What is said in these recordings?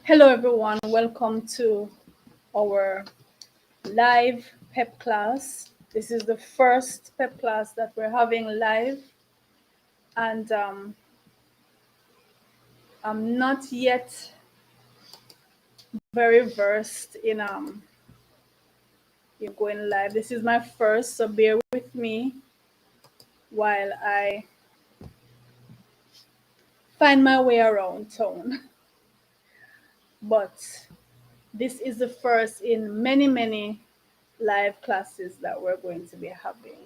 Hello, everyone. Welcome to our live PEP class. This is the first PEP class that we're having live, and I'm not yet very versed in going live. This is my first, so bear with me while I find my way around town. But this is the first in many live classes that we're going to be having.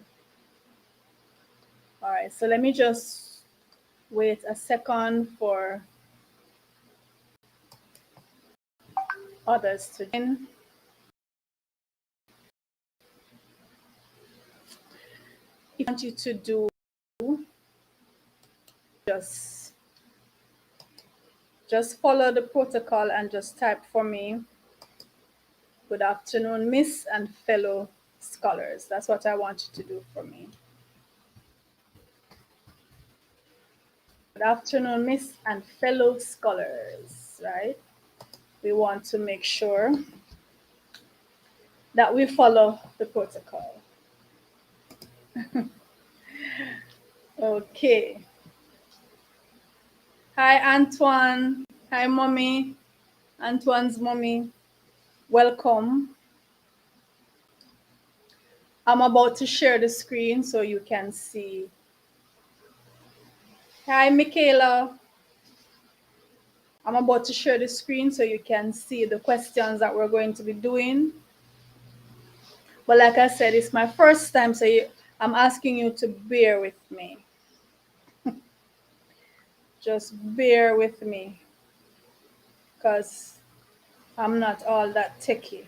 All right, so let me just wait a second for others to join. If I want you to do, just follow the protocol and just type for me, "Good afternoon, Miss and fellow scholars." That's what I want you to do for me. Good afternoon, Miss and fellow scholars, right? We want to make sure that we follow the protocol. Okay. Hi, Antoine. Hi, mommy. Antoine's mommy. Welcome. I'm about to share the screen so you can see. Hi, Michaela. I'm about to share the screen so you can see the questions that we're going to be doing. But like I said, it's my first time, so I'm asking you to bear with me. Just bear with me, because I'm not all that techy.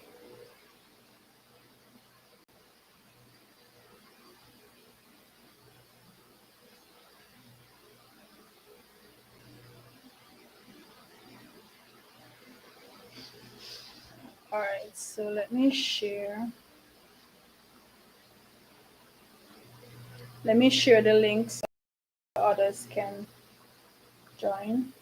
All right, so let me share. Let me share the links so others can join.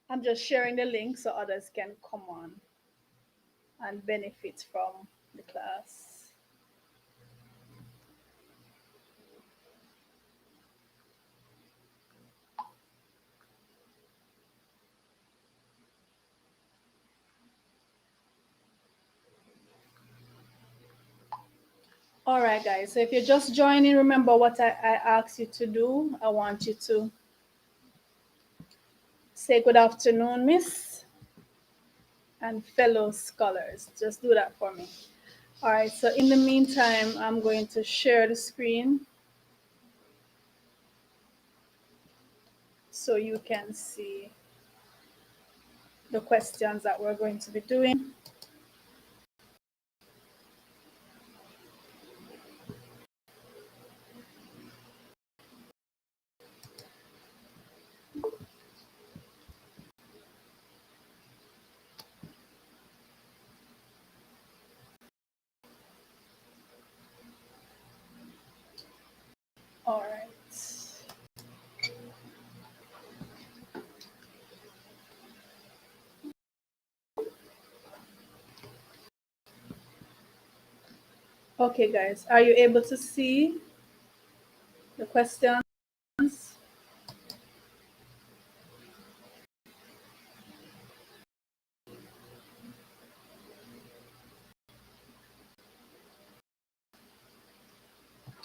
I'm just sharing the link so others can come on and benefit from the class. All right, guys. So if you're just joining, remember what I asked you to do. I want you to say good afternoon, Miss and fellow scholars. Just do that for me. All right. So in the meantime, I'm going to share the screen so you can see the questions that we're going to be doing. All right. Okay, guys, are you able to see the questions?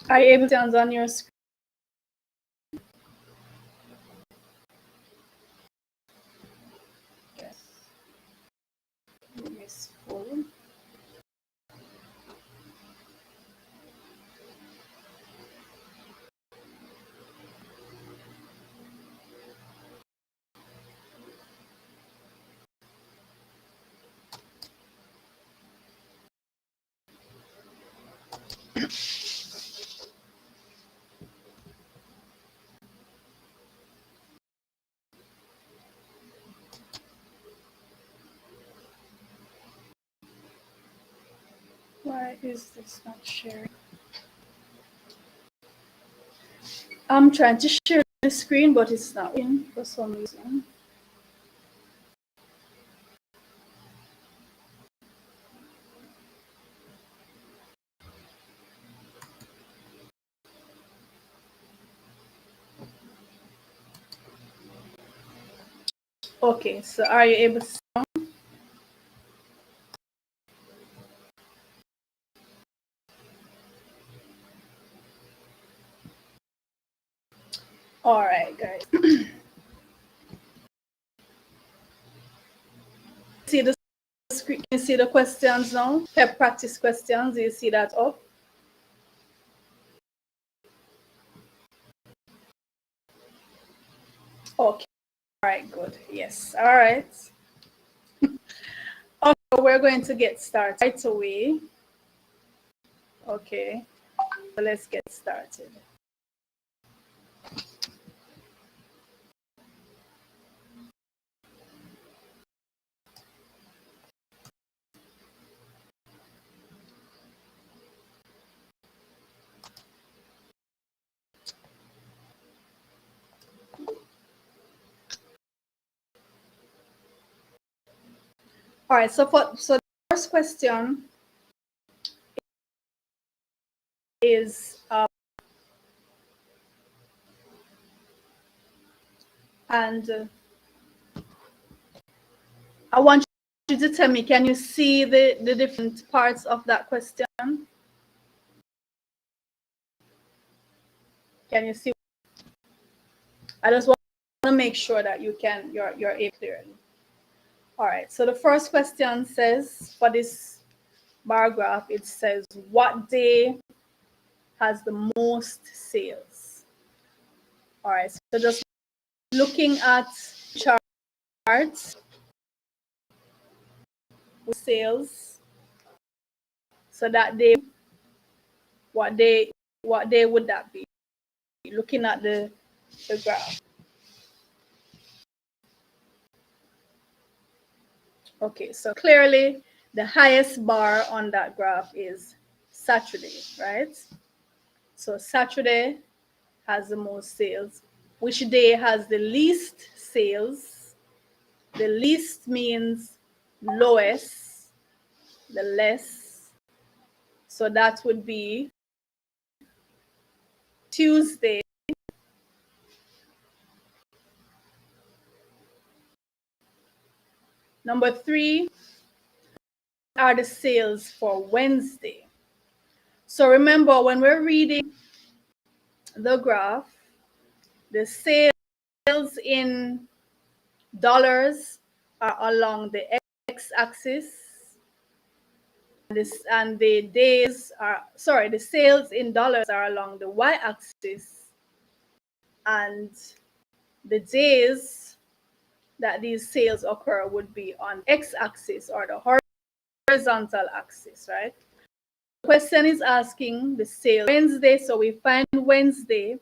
Are you able to see on your screen? Yes. Miss Full. Why is this not sharing? I'm trying to share the screen, but it's not in for some reason. Okay, so are you able to see? All right, guys. See the screen? Can you see the questions now? PEP practice questions. Do you see that up? Okay. All right, good. Yes. All right. Okay, we're going to get started right away. Okay. So let's get started. All right. So the first question is and I want you to tell me, can you see the different parts of that question? Can you see? I just want to make sure that you're able clearly. All right. So the first question says, for this bar graph, it says, what day has the most sales? All right. So just looking at charts with sales. So that day, what day would that be? Looking at the graph. Okay, so clearly the highest bar on that graph is Saturday, right? So Saturday has the most sales. Which day has the least sales? The least means lowest, the less. So that would be Tuesday. Number 3 are the sales for Wednesday. So remember, when we're reading the graph, the sales in dollars are along the x-axis, and the sales in dollars are along the y-axis, and the days that these sales occur would be on x-axis or the horizontal axis, right? The question is asking the sale Wednesday, so we find Wednesday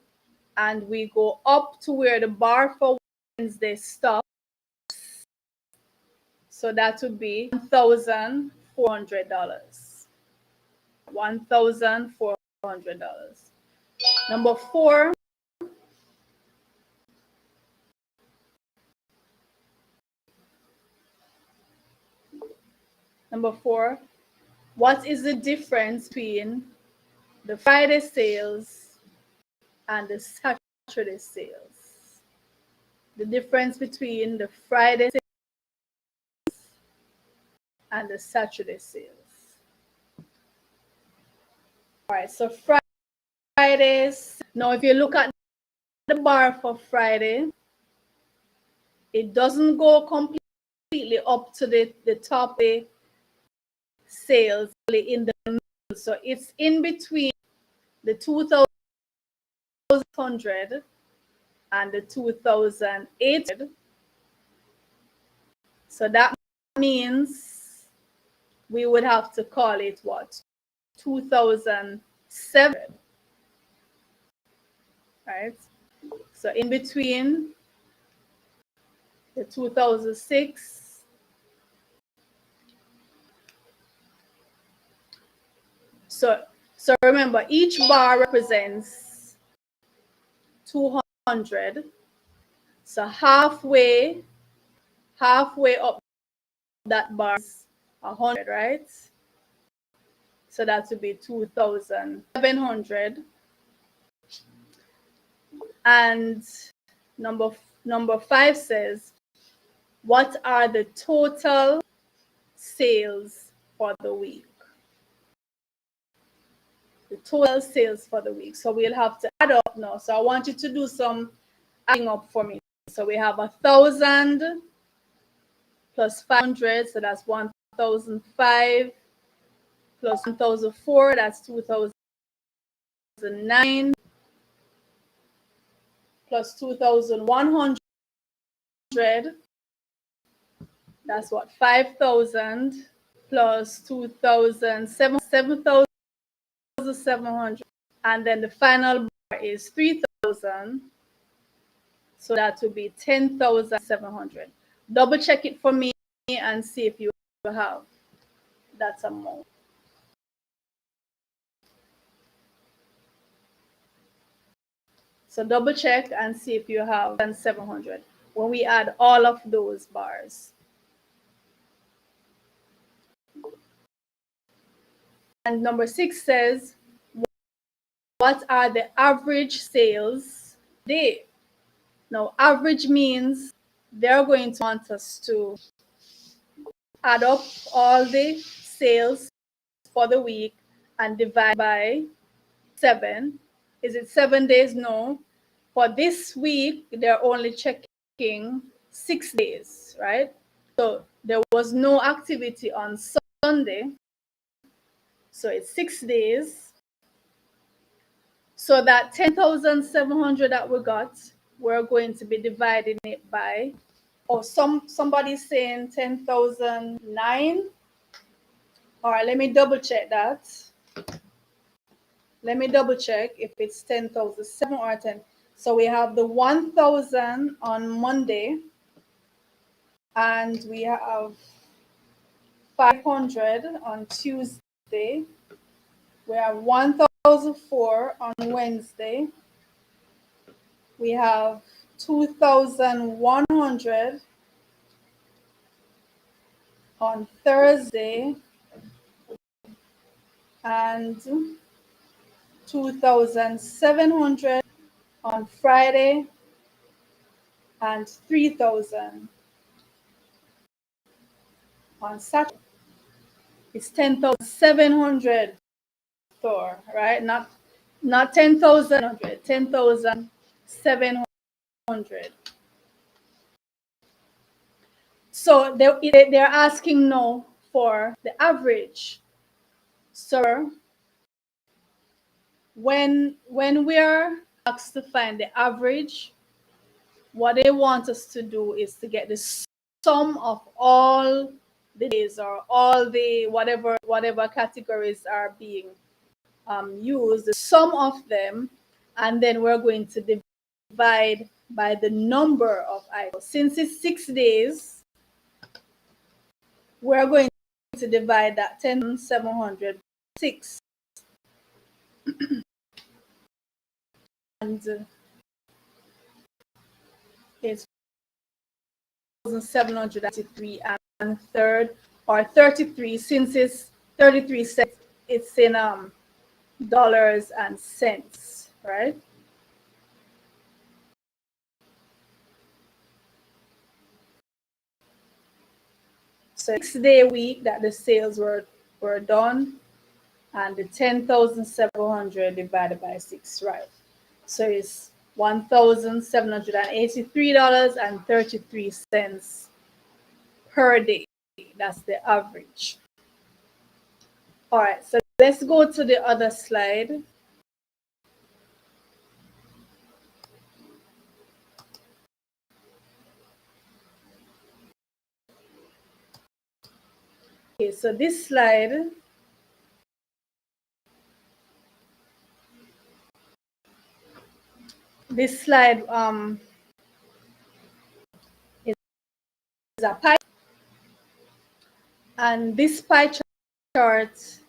and we go up to where the bar for Wednesday stops. So that would be $1,400. $1,400. Number 4. Number 4. What is the difference between the Friday sales and the Saturday sales? The difference between the Friday sales and the Saturday sales. All right, so Fridays. Now, if you look at the bar for Friday, it doesn't go completely up to the top of sales in the middle. So it's in between the 2,100 and the 2,800. So that means we would have to call it what? 2,700. Right? So in between the 2006 So remember, each bar represents 200. So halfway up that bar is 100, right? So that would be 2,700. And number 5 says, what are the total sales for the week? The total sales for the week. So we'll have to add up now. So I want you to do some adding up for me. So we have 1,000 plus 500, so that's 1,005 plus 1,004, that's 2,009 plus 2,100, that's what, 5,000 plus 2,000, 7,700, and then the final bar is 3,000, so that would be 10,700. Double check it for me and see if you have that amount. So double check and see if you have 700 when we add all of those bars. And number 6 says, what are the average sales day? Now, average means they're going to want us to add up all the sales for the week and divide by 7. Is it 7 days? No. For this week, they're only checking 6 days, right? So there was no activity on Sunday. So it's 6 days. So that 10,700 that we got, we're going to be dividing it by, somebody's saying 10,009. All right, let me double check that. Let me double check if it's 10,007 or 10. So we have the 1,000 on Monday, and we have 500 on Tuesday. We have 1,004 on Wednesday. We have 2,100 on Thursday, and 2,700 on Friday, and 3,000 on Saturday. It's 10,700, Thor, right? Not 10,000, 10,700. So they're asking now for the average. So when we are asked to find the average, what they want us to do is to get the sum of all the days or all the whatever categories are being used, the sum of them, and then we're going to divide by the number of items. Since it's 6 days, we're going to divide that 10,700 by 6. And it's 1,733 and third, or 33, since it's 33 cents, it's in dollars and cents, right? So 6-day week that the sales were done, and the 10,700 divided by 6, right? So it's $1,783.33 per day. That's the average. All right, so let's go to the other slide. Okay, so this slide is a pie, and this pie chart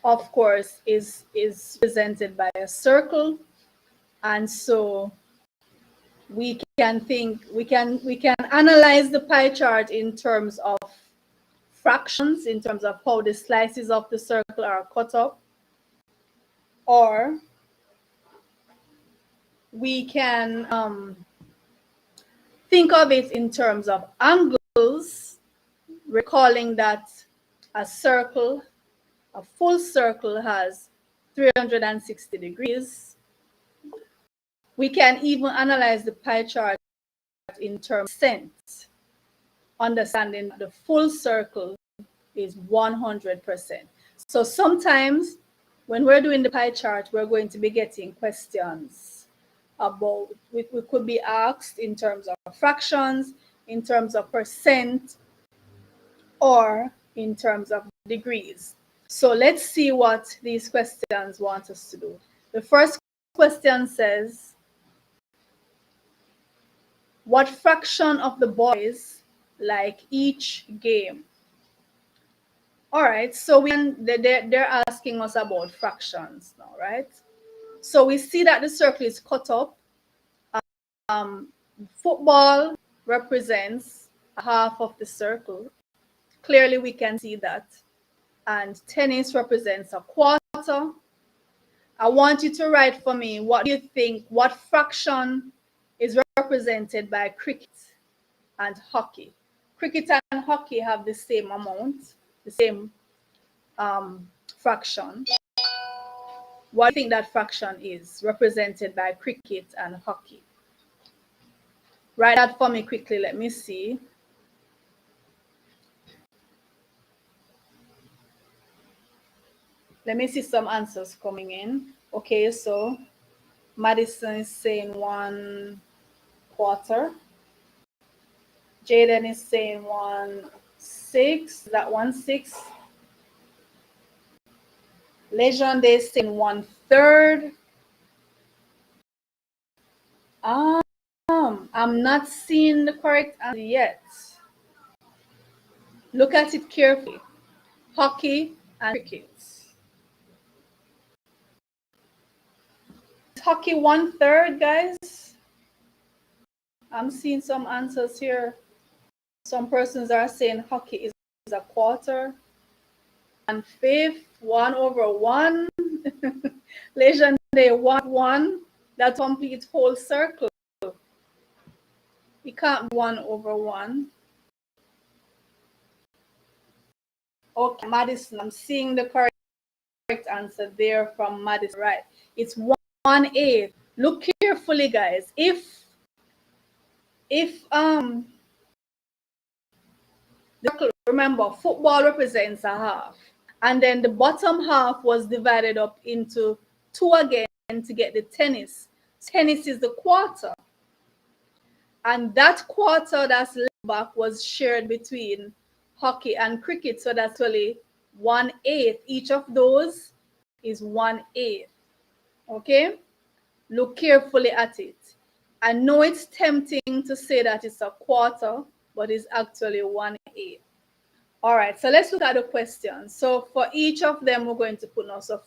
of course, is presented by a circle. And so we can analyze the pie chart in terms of fractions, in terms of how the slices of the circle are cut up, or we can think of it in terms of angles, recalling that a full circle has 360 degrees. We can even analyze the pie chart in terms of percent, understanding the full circle is 100%. So sometimes when we're doing the pie chart, we're going to be getting questions about, we could be asked in terms of fractions, in terms of percent, or in terms of degrees. So let's see what these questions want us to do. The first question says, what fraction of the boys like each game? All right, so they're asking us about fractions now, right? So we see that the circle is cut up. Football represents half of the circle. Clearly, we can see that. And tennis represents a quarter. I want you to write for me, what do you think, what fraction is represented by cricket and hockey? Cricket and hockey have the same amount, the same fraction. What do you think that fraction is represented by cricket and hockey? Write that for me quickly. Let me see. Let me see some answers coming in. Okay, so Madison is saying 1/4. Jaden is saying 1/6. That 1/6. Legend is saying 1/3. I'm not seeing the correct answer yet. Look at it carefully. Hockey and cricket. Is hockey 1/3, guys? I'm seeing some answers here. Some persons are saying hockey is a quarter. 1/5, 1/1. Legendary 1/1. That's complete whole circle. It can't be 1/1. Okay, Madison, I'm seeing the correct answer there from Madison. Right. It's 1/8. Look carefully, guys. If remember, football represents a half, and then the bottom half was divided up into two again to get the tennis. Tennis is the quarter, and that quarter that's left back was shared between hockey and cricket, so that's really 1/8. Each of those is 1/8. Okay, look carefully at it. I know it's tempting to say that it's a quarter, but it's actually 1/8. All right, so let's look at the questions. So for each of them, we're going to put now. So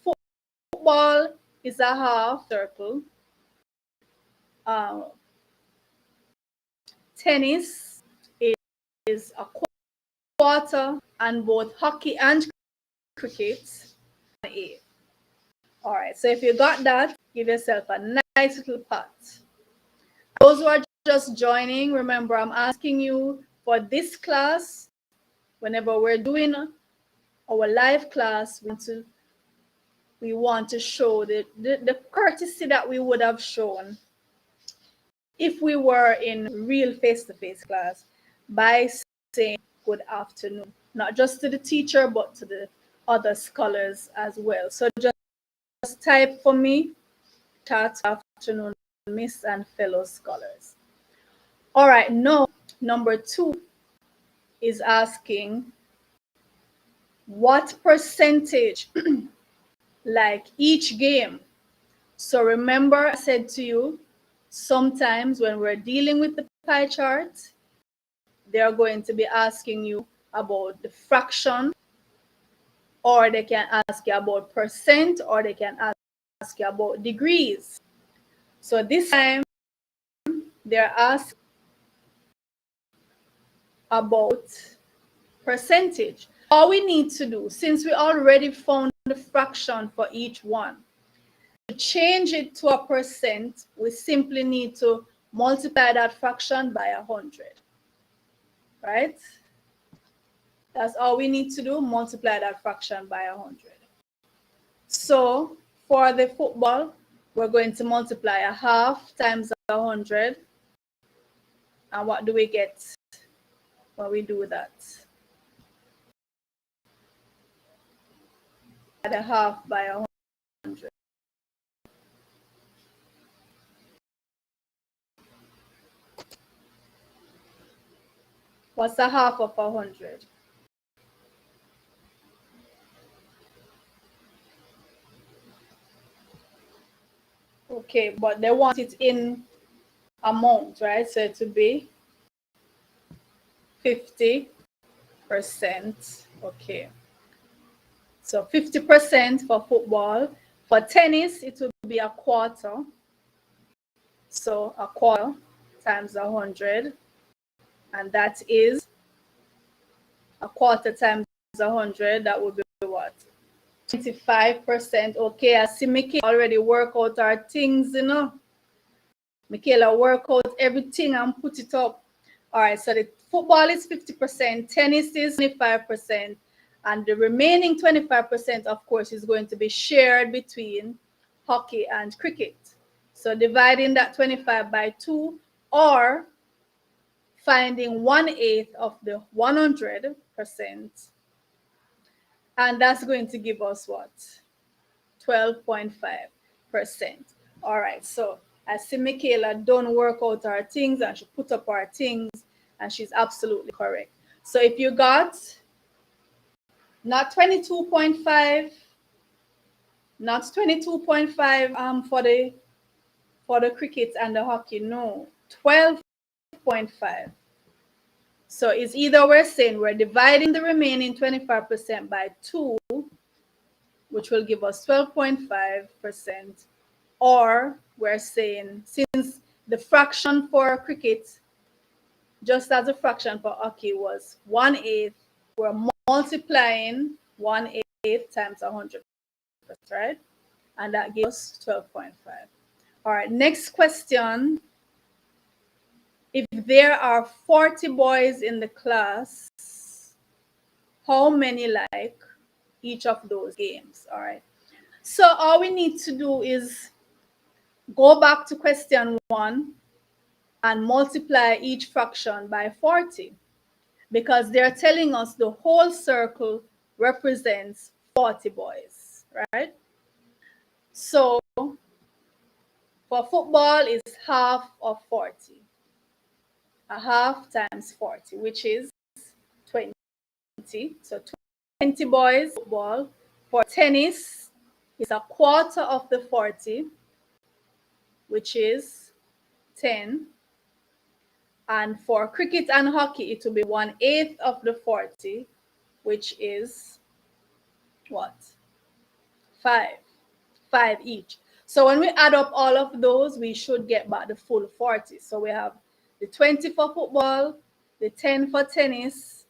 football is a half circle. Tennis is a quarter, and both hockey and cricket 1/8. All right, so if you got that, give yourself a nice little pat. Those who are just joining, remember, I'm asking you for this class, whenever we're doing our live class, we want to show the courtesy that we would have shown if we were in real face-to-face class by saying good afternoon, not just to the teacher, but to the other scholars as well. So just type for me, chat afternoon, Miss and fellow scholars. All right, now number 2 is asking what percentage like each game. So remember, I said to you, sometimes when we're dealing with the pie chart, they're going to be asking you about the fraction or they can ask you about percent, or they can ask you about degrees. So this time they're asked about percentage. All we need to do, since we already found the fraction for each one, to change it to a percent, we simply need to multiply that fraction by 100, right? That's all we need to do, multiply that fraction by 100. So for the football, we're going to multiply a half times 100. And what do we get when we do that? Add a half by 100. What's a half of 100? Okay, but they want it in amount, right? So it would be 50%. Okay. So 50% for football. For tennis, it would be a quarter. So a quarter times 100. And that is a quarter times 100. That would be what? 25%. Okay, I see Michaela already work out our things, you know. Michaela work out everything and put it up. All right, so the football is 50%, tennis is 25%, and the remaining 25%, of course, is going to be shared between hockey and cricket. So dividing that 25 by 2, or finding 1/8 of the 100%, and that's going to give us what? 12.5%. All right, so I see Michaela done work out our things, and she put up our things, and she's absolutely correct. So if you got not 22.5, not 22.5 for the cricket and the hockey, no, 12.5. So it's either we're saying we're dividing the remaining 25% by 2, which will give us 12.5%, or we're saying since the fraction for cricket, just as the fraction for hockey was 1/8, we're multiplying 1/8 times 100, right? And that gives us 12.5. All right, next question. If there are 40 boys in the class, how many like each of those games? All right. So all we need to do is go back to question 1 and multiply each fraction by 40, because they're telling us the whole circle represents 40 boys, right? So for football is half of 40. A half times 40, which is 20. So 20 boys football. For tennis is a quarter of the 40, which is 10. And for cricket and hockey, it will be 1/8 of the 40, which is what? 5. 5 each. So when we add up all of those, we should get back the full 40. So we have the 20 for football, the 10 for tennis,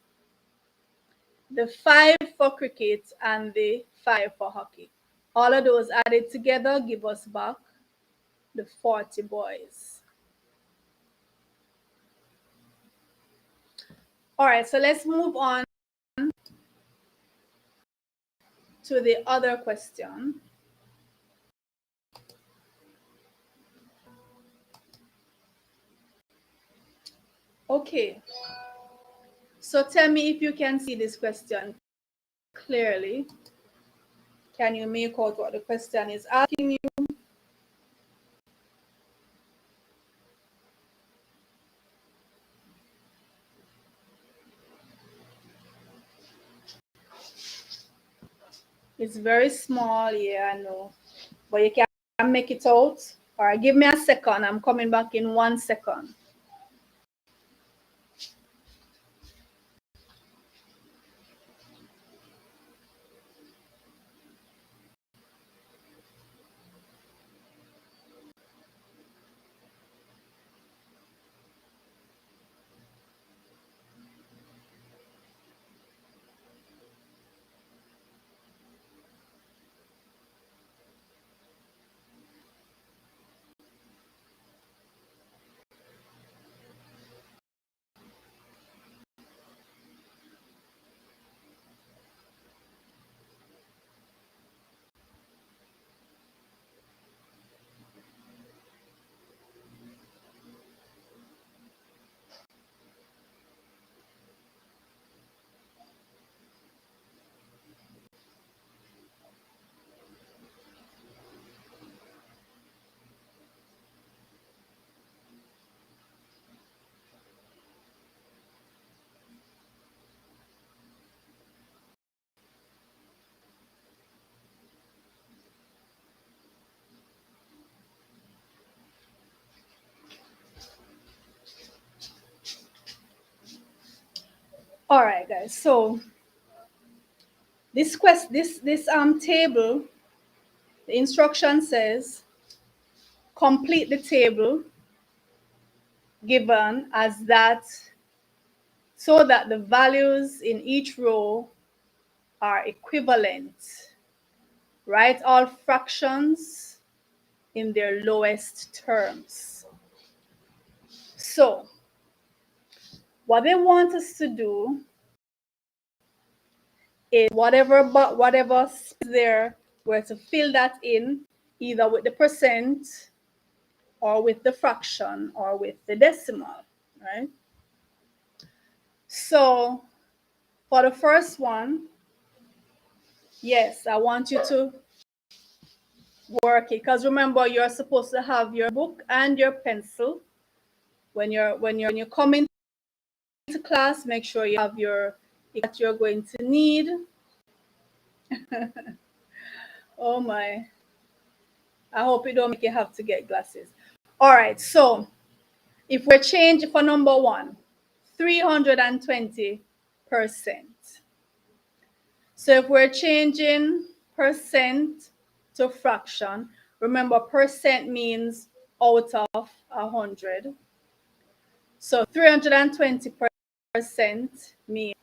the 5 for cricket, and the 5 for hockey. All of those added together give us back the 40 boys. All right, so let's move on to the other question. Okay, so tell me if you can see this question clearly. Can you make out what the question is asking you? It's very small, yeah, I know. But you can make it out. All right, give me a second. I'm coming back in 1 second. All right, guys. So this table, the instruction says complete the table given as that, so that the values in each row are equivalent. Write all fractions in their lowest terms. So what they want us to do is whatever is there, we're to fill that in either with the percent or with the fraction or with the decimal, right? So for the first one, yes, I want you to work it, because remember, you're supposed to have your book and your pencil when you come into class. Make sure you have your that you're going to need. Oh my, I hope it don't make you have to get glasses. All right, so if we're changing for number one, 320%. So if we're changing percent to fraction, remember percent means out of 100. So 320% means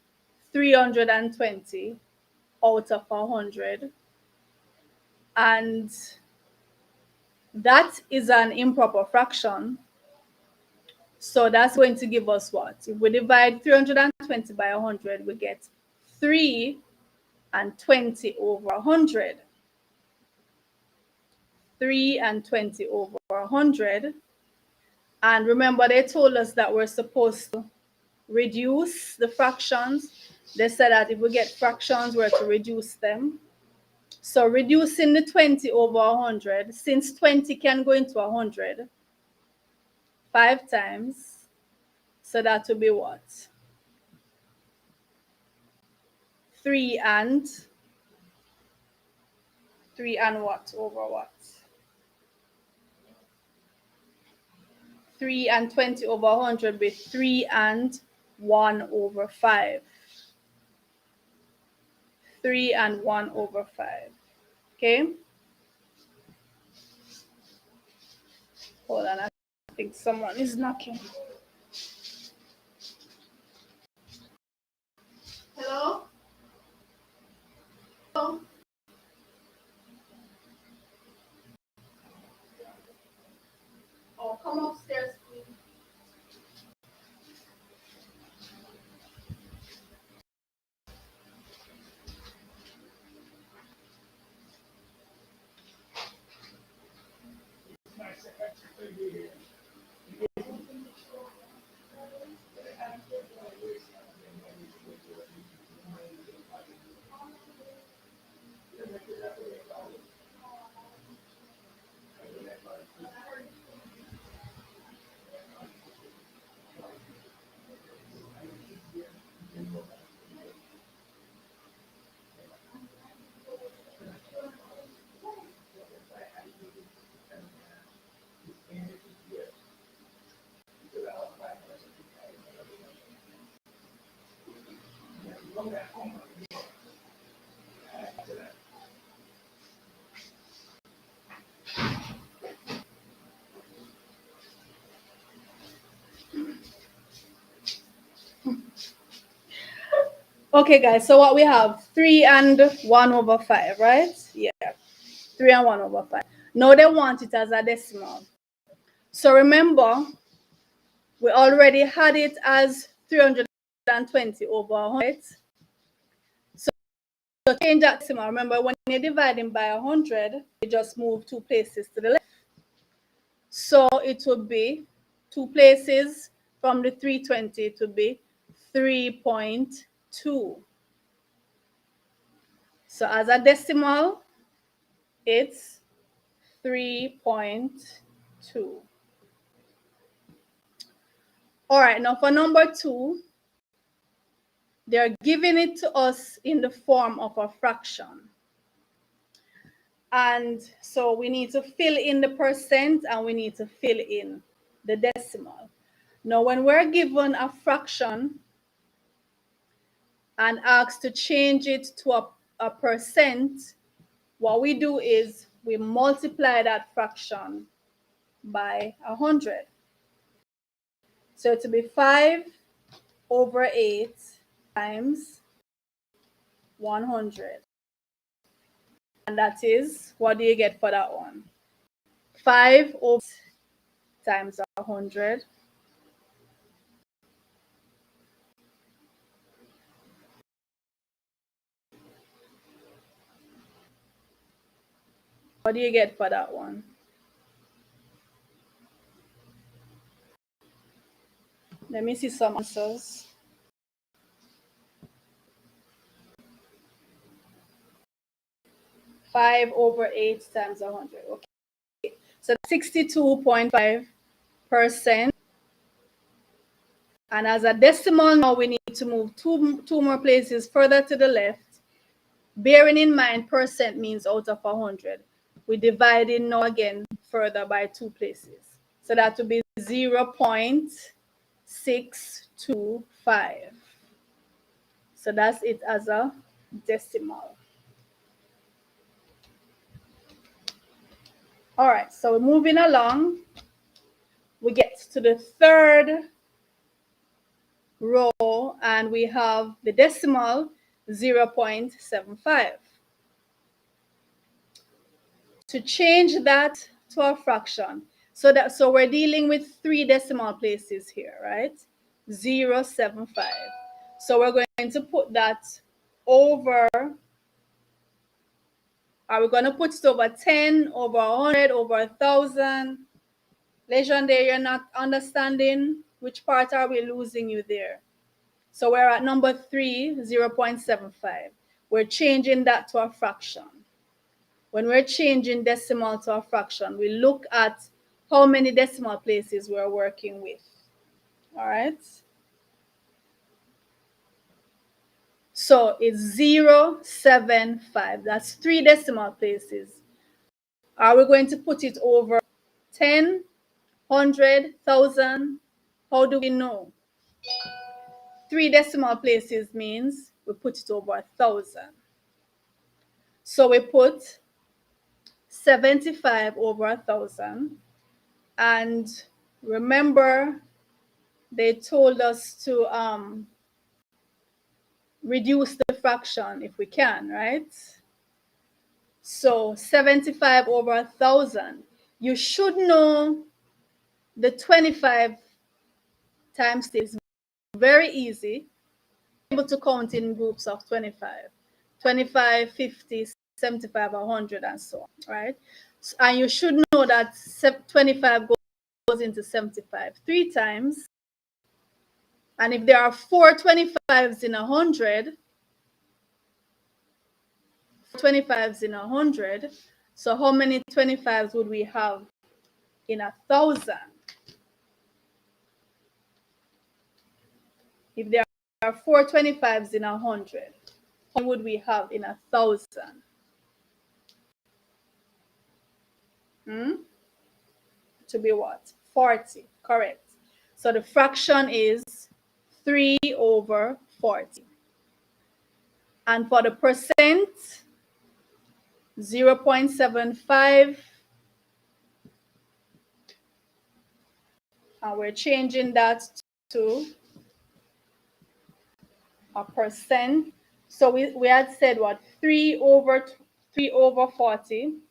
320 out of 100. And that is an improper fraction. So that's going to give us what? If we divide 320 by 100, we get 3 and 20 over 100. 3 and 20 over 100. And remember, they told us that we're supposed to reduce the fractions. They said that if we get fractions, we're to reduce them. So reducing the 20 over 100, since 20 can go into 100 5 times, so that will be what? 3 and what over what? 3 and 20 over 100 with 3 and 1 over 5. 3 and 1 over 5. Okay? Hold on, I think someone is knocking. Hello? Hello? Oh, come upstairs, please. Okay, guys, so what we have, 3 and 1 over 5, right? Yeah, 3 and 1 over 5. Now they want it as a decimal. So remember, we already had it as 320 over 100. So change that decimal. Remember, when you're dividing by 100, you just move 2 places to the left. So it would be 2 places from the 320 to be 3.2. So as a decimal, it's 3.2. All right, now for number 2, they're giving it to us in the form of a fraction. And so we need to fill in the percent and we need to fill in the decimal. Now, when we're given a fraction, and asked to change it to a percent, what we do is we multiply that fraction by 100. So it will be 5/8 times 100. And that is, what do you get for that one? 5/8 times 100. What do you get for that one? Let me see some answers. 5/8 times 100. Okay. So 62.5%. And as a decimal now, we need to move two more places further to the left. Bearing in mind percent means out of 100. We divide in now again further by 2 places. So that would be 0.625. So that's it as a decimal. All right, so we're moving along. We get to the third row and we have the decimal 0.75. To change that to a fraction, so we're dealing with 3 decimal places here, right? 0.75. So we're going to put that over, are we going to put it over 10, over 100, over 1,000? Legendary, you're not understanding. Which part are we losing you there? So we're at number 3, 0.75. We're changing that to a fraction. When we're changing decimal to a fraction, we look at how many decimal places we're working with. All right? So it's 0.75. That's 3 decimal places. Are we going to put it over 10, 100, 1,000? How do we know? 3 decimal places means we put it over 1,000. So we put 75 over 1,000. And remember, they told us to reduce the fraction if we can, right? So 75 over 1,000. You should know the 25 times this. Very easy. Able to count in groups of 25. 25, 50, 75, 100, and so on, right? And you should know that 25 goes into 75 3 times. And if there are 4 25s in 100, 25s in 100, so how many 25s would we have in 1,000? If there are 4 25s in 100, how many would we have in 1,000? To be what? 40, correct. So the fraction is 3/40. And for the percent, 0.75. And we're changing that to a percent. So we had said what? 3/40.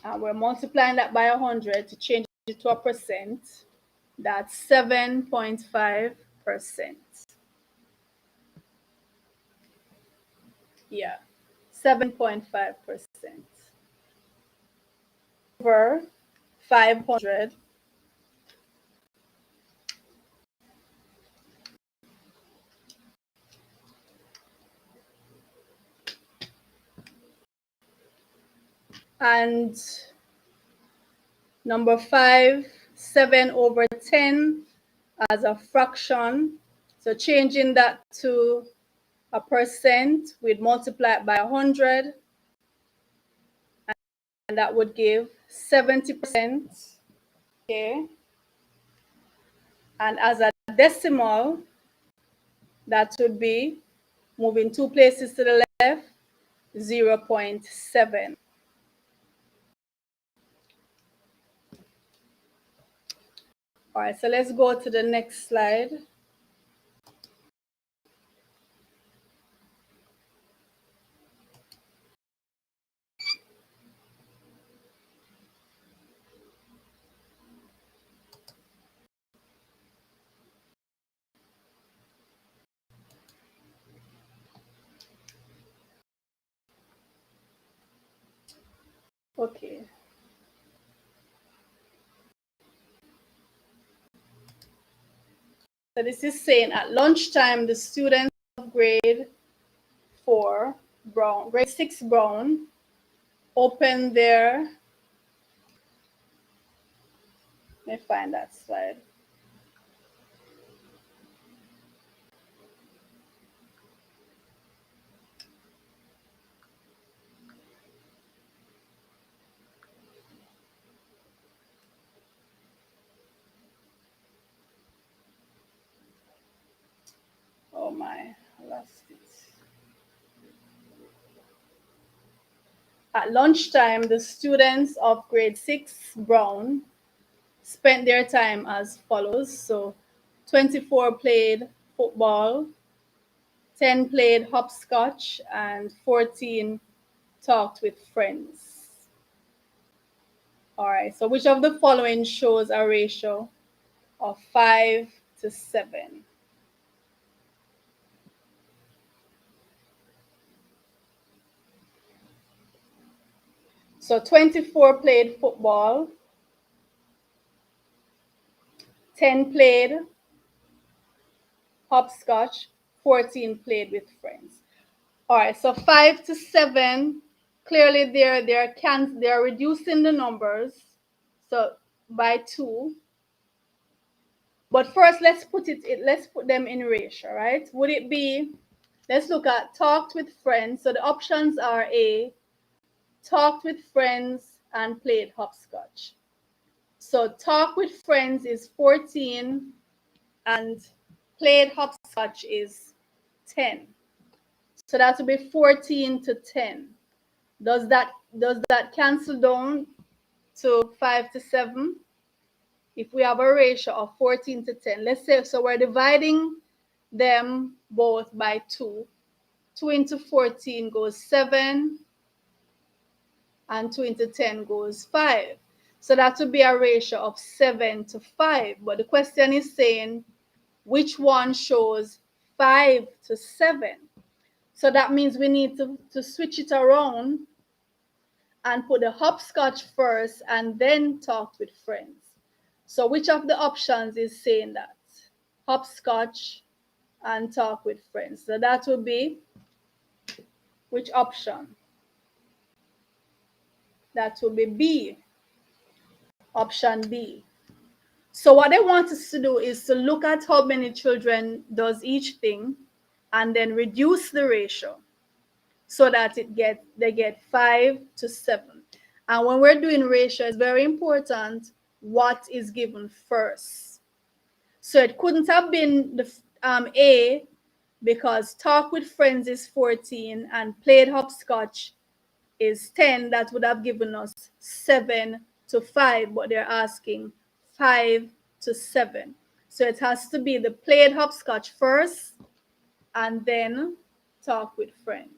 And we're multiplying that by 100 to change it to a percent. That's 7.5%. Yeah, 7.5%. Over 500. And number 5, 7/10 as a fraction. So changing that to a percent, we'd multiply it by 100. And that would give 70%. Okay. And as a decimal, that would be moving 2 places to the left, 0.7. All right, so let's go to the next slide. Okay. So this is saying at lunchtime, the students of grade 4 Brown, grade 6 Brown, open their, let me find that slide. Oh my, I lost it. At lunchtime, the students of grade 6 Brown spent their time as follows. So 24 played football, 10 played hopscotch, and 14 talked with friends. All right, so which of the following shows a ratio of 5 to 7? So 24 played football, 10 played hopscotch, 14 played with friends. All right, so 5 to 7, clearly they're reducing the numbers, so by 2. But first, let's put them in ratio, right? Would it be, let's look at talked with friends. So the options are A, talked with friends and played hopscotch. So talk with friends is 14 and played hopscotch is 10. So that would be 14 to 10. Does that cancel down to 5 to 7? If we have a ratio of 14 to 10, let's say, so we're dividing them both by 2. 2 into 14 goes 7, and 2 into 10 goes 5. So that would be a ratio of 7 to 5. But the question is saying which one shows 5 to 7. So that means we need to switch it around and put the hopscotch first and then talk with friends. So which of the options is saying that? Hopscotch and talk with friends. So that would be which option? That would be B, option B. So what they want us to do is to look at how many children does each thing and then reduce the ratio so that they get 5 to 7. And when we're doing ratio, it's very important what is given first. So it couldn't have been the A, because talk with friends is 14 and played hopscotch is 10. That would have given us 7 to 5, but they're asking 5 to 7. So it has to be the played hopscotch first and then talk with friends.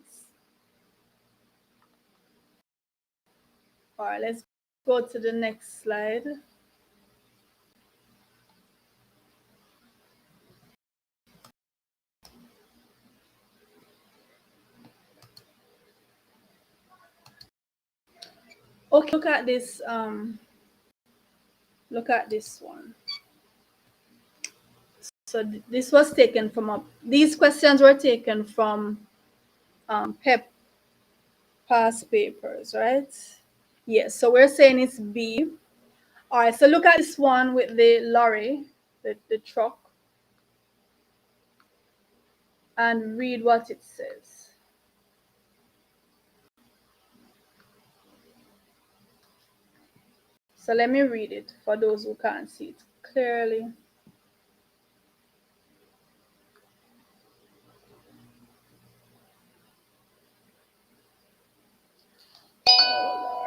All right, let's go to the next slide. Okay, look at this. Look at this one. So this was taken from these questions were taken from PEP past papers, right? Yes. So we're saying it's B. All right. So look at this one with the lorry, the truck, and read what it says. So let me read it for those who can't see it clearly. Oh, Lord.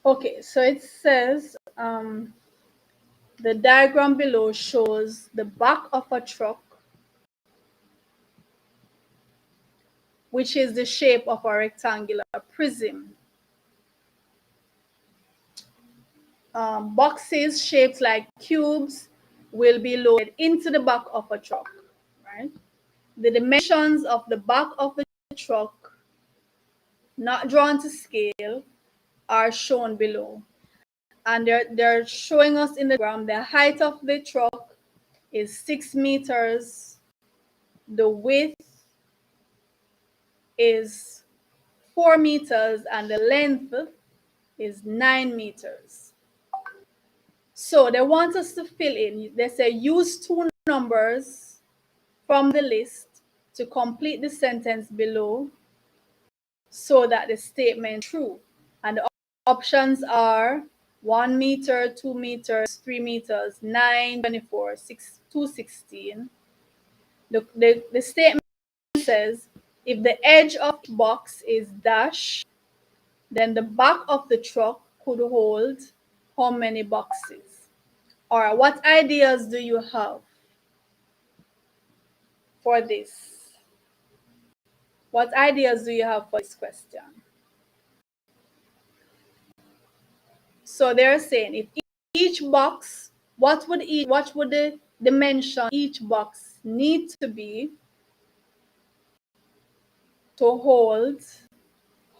Okay, so it says the diagram below shows the back of a truck, which is the shape of a rectangular prism. Boxes shaped like cubes will be loaded into the back of a truck, right? The dimensions of the back of the truck, not drawn to scale, are shown below. And they're showing us in the diagram the height of the truck is 6 meters, the width is 4 meters, and the length is 9 meters. So they want us to fill in. They say use two numbers from the list to complete the sentence below so that the statement is true. And the options are 1 meter, 2 meters, 3 meters, 9, 24, 6, 216. The statement says if the edge of the box is dash, then the back of the truck could hold how many boxes? Or what ideas do you have for this? What ideas do you have for this question? So they're saying if each box, what would the dimension each box need to be to hold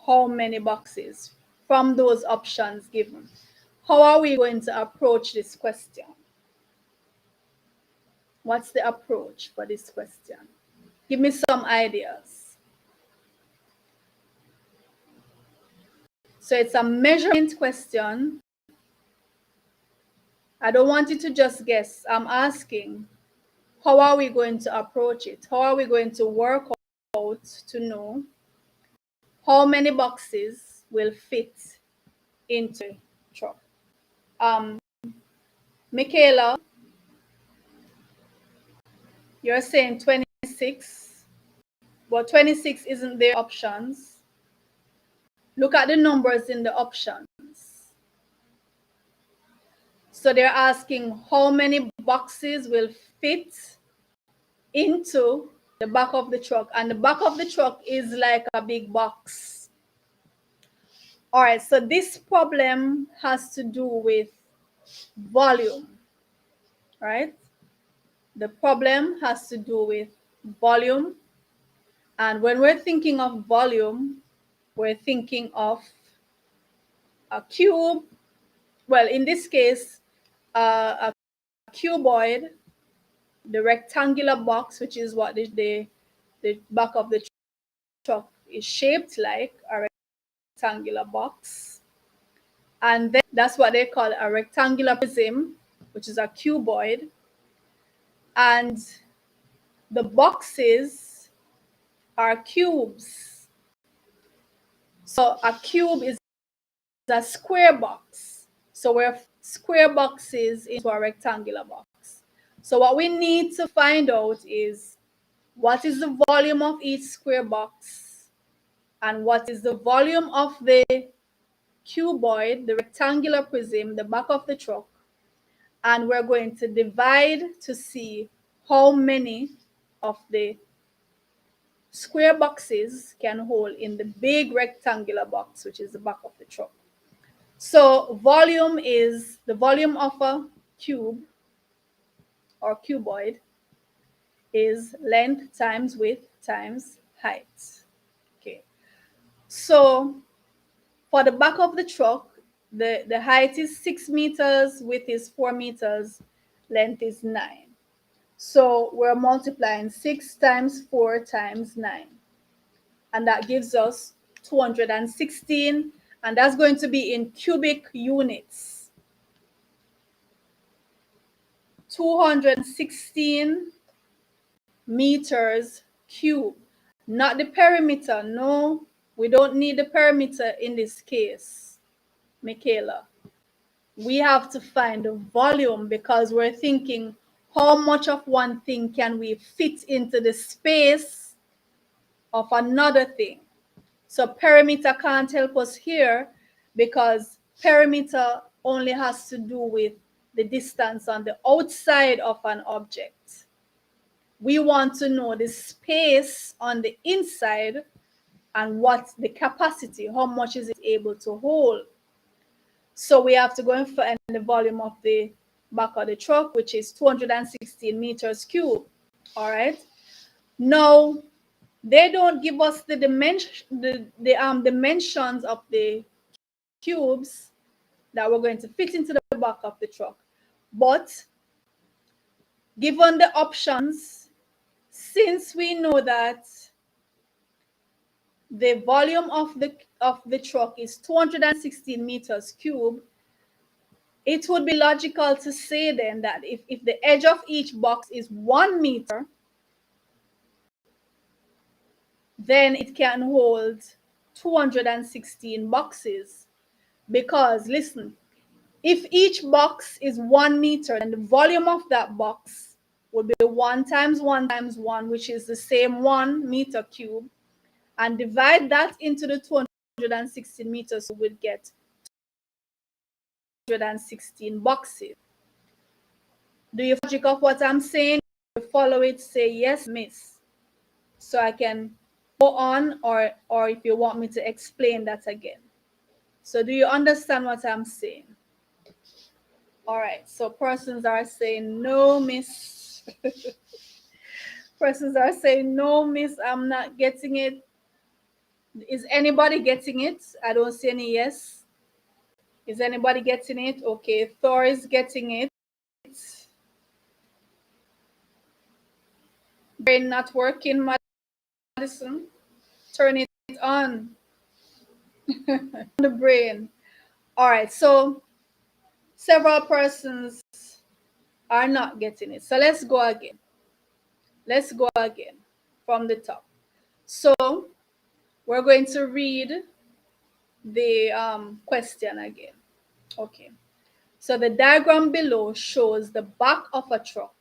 how many boxes from those options given? How are we going to approach this question? What's the approach for this question? Give me some ideas. So it's a measurement question. I don't want you to just guess. I'm asking, how are we going to approach it? How are we going to work out to know how many boxes will fit into the truck? Michaela, you're saying 26, but 26 isn't their options. Look at the numbers in the options. So they're asking how many boxes will fit into the back of the truck, and the back of the truck is like a big box. All right, so this problem has to do with volume, right? The problem has to do with volume. And when we're thinking of volume, we're thinking of a cube. Well, in this case, a cuboid, the rectangular box, which is what the back of the truck is shaped like, a rectangular box. And then that's what they call a rectangular prism, which is a cuboid. And the boxes are cubes. So a cube is a square box. So we're square boxes into a rectangular box. So what we need to find out is what is the volume of each square box and what is the volume of the cuboid, the rectangular prism, the back of the truck. And we're going to divide to see how many of the square boxes can hold in the big rectangular box, which is the back of the truck. So volume is the volume of a cube or cuboid is length times width times height. Okay. So for the back of the truck, the height is 6 meters, width is 4 meters, length is 9. So we're multiplying 6 times 4 times 9. And that gives us 216. And that's going to be in cubic units. 216 meters cube. Not the perimeter. No, we don't need the perimeter in this case, Michaela. We have to find the volume because we're thinking how much of one thing can we fit into the space of another thing. So perimeter can't help us here because perimeter only has to do with the distance on the outside of an object. We want to know the space on the inside and what the capacity, how much is it able to hold. So we have to go and find the volume of the back of the truck, which is 216 meters cube. All right. Now, they don't give us the dimensions of the cubes that we're going to fit into the back of the truck. But given the options, since we know that the volume of the truck is 216 meters cube, it would be logical to say then that if the edge of each box is 1 meter, then it can hold 216 boxes. Because listen, if each box is 1 meter, then the volume of that box would be 1 times 1 times 1, which is the same 1 meter cube, and divide that into the 216 meters, so we'd get 216 boxes. Do you logic of what I'm saying? If you follow it, say yes, miss. So I can go on, or if you want me to explain that again. So do you understand what I'm saying? All right, so persons are saying no, miss. Persons are saying no, miss, I'm not getting it. Is anybody getting it? I don't see any yes. Is anybody getting it? Okay, Thor is getting it. Brain not working, Madison. Turn it on. The brain. All right, so several persons are not getting it. So let's go again. Let's go again from the top. So we're going to read the question again. Okay. So the diagram below shows the back of a truck,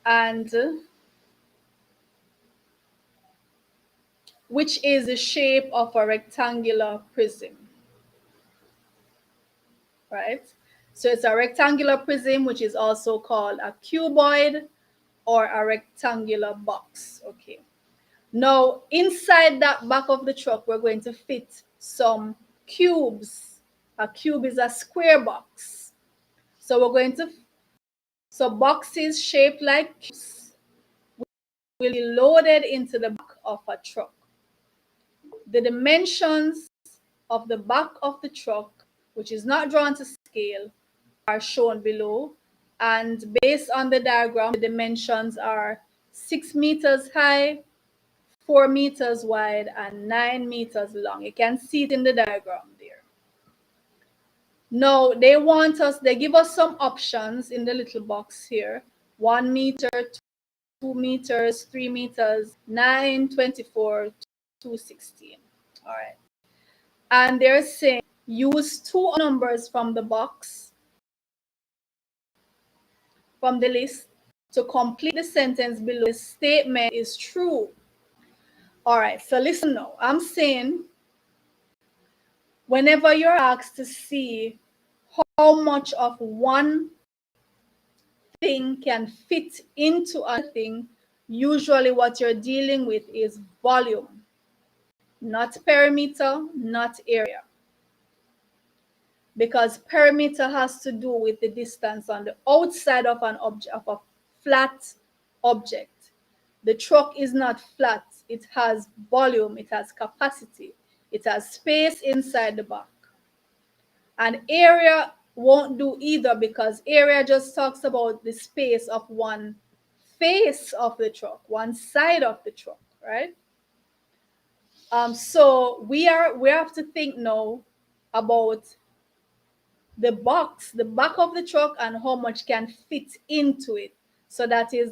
and which is the shape of a rectangular prism, right? So it's a rectangular prism, which is also called a cuboid or a rectangular box. Okay. Now, inside that back of the truck, we're going to fit some cubes. A cube is a square box. So we're going to, so boxes shaped like cubes will be loaded into the back of a truck. The dimensions of the back of the truck, which is not drawn to scale, are shown below. And based on the diagram, the dimensions are 6 meters high, 4 meters wide, and 9 meters long. You can see it in the diagram there. Now, they give us some options in the little box here. 1 meter, 2 meters, 3 meters, 9, 24, 216. All right. And they're saying use 2 numbers from the box, from the list, to complete the sentence below. The statement is true. All right, so listen now. I'm saying whenever you're asked to see how much of one thing can fit into a thing, usually what you're dealing with is volume, not perimeter, not area. Because perimeter has to do with the distance on the outside of an object, of a flat object. The truck is not flat. It has volume, it has capacity, it has space inside the back. And area won't do either, because area just talks about the space of one face of the truck, one side of the truck, right? So we have to think now about the box, the back of the truck, and how much can fit into it. So that is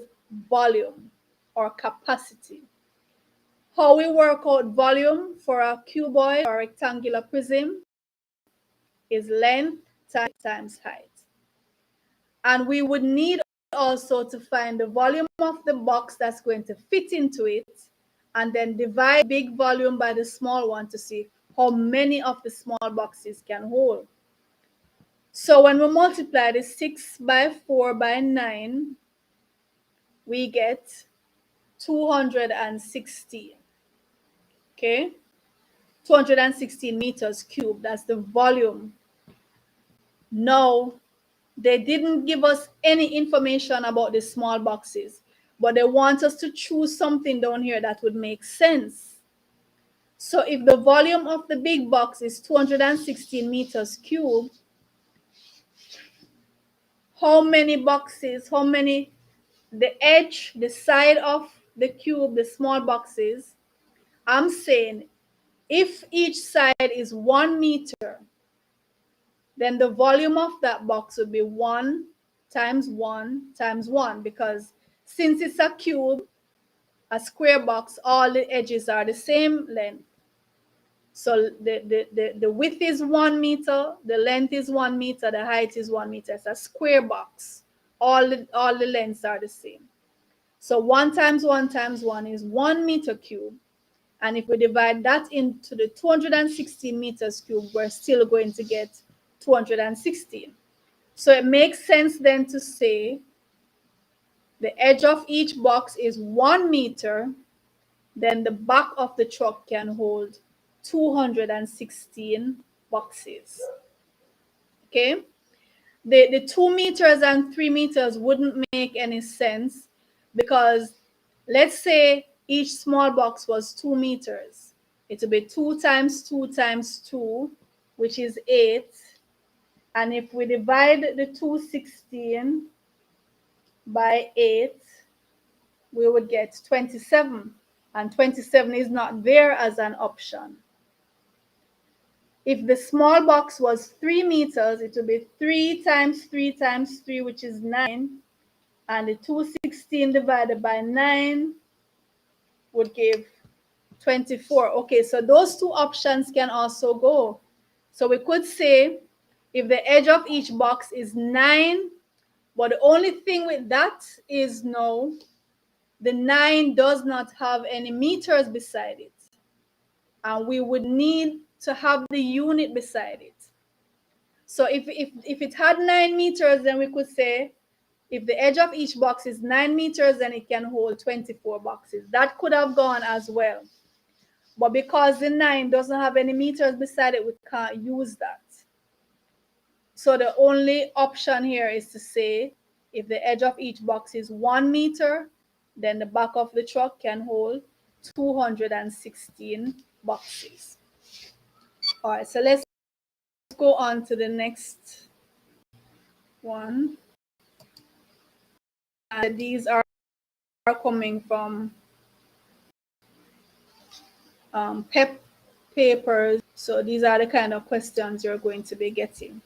volume or capacity. How we work out volume for a cuboid or rectangular prism is length times height. And we would need also to find the volume of the box that's going to fit into it, and then divide big volume by the small one to see how many of the small boxes can hold. So when we multiply the 6 by 4 by 9, we get 216. Okay? 216 meters cubed. That's the volume. Now, they didn't give us any information about the small boxes, but they want us to choose something down here that would make sense. So if the volume of the big box is 216 meters cubed, how many boxes, the edge, the side of the cube, the small boxes, I'm saying if each side is 1 meter, then the volume of that box would be 1 times 1 times 1, because since it's a cube, a square box, all the edges are the same length. So the width is 1 meter, the length is 1 meter, the height is 1 meter. It's a square box. All the lengths are the same. So 1 times 1 times 1 is 1 meter cube. And if we divide that into the 216 meters cube, we're still going to get 216. So it makes sense then to say the edge of each box is 1 meter, then the back of the truck can hold 216 boxes. Okay? The 2 meters and 3 meters wouldn't make any sense, because let's say each small box was 2 meters. It would be 2 times 2 times 2, which is 8. And if we divide the 216 by 8, we would get 27. And 27 is not there as an option. If the small box was 3 meters, it would be 3 times 3 times 3, which is 9. And the 216 divided by 9 would give 24. Okay, so those two options can also go. So we could say if the edge of each box is 9, but the only thing with that is no, the 9 does not have any meters beside it. And we would need to have the unit beside it. So if it had 9 meters, then we could say if the edge of each box is 9 meters, then it can hold 24 boxes. That could have gone as well. But because the 9 doesn't have any meters beside it, we can't use that. So the only option here is to say if the edge of each box is 1 meter, then the back of the truck can hold 216 boxes. All right, so let's go on to the next one. And these are coming from PEP papers. So these are the kind of questions you're going to be getting.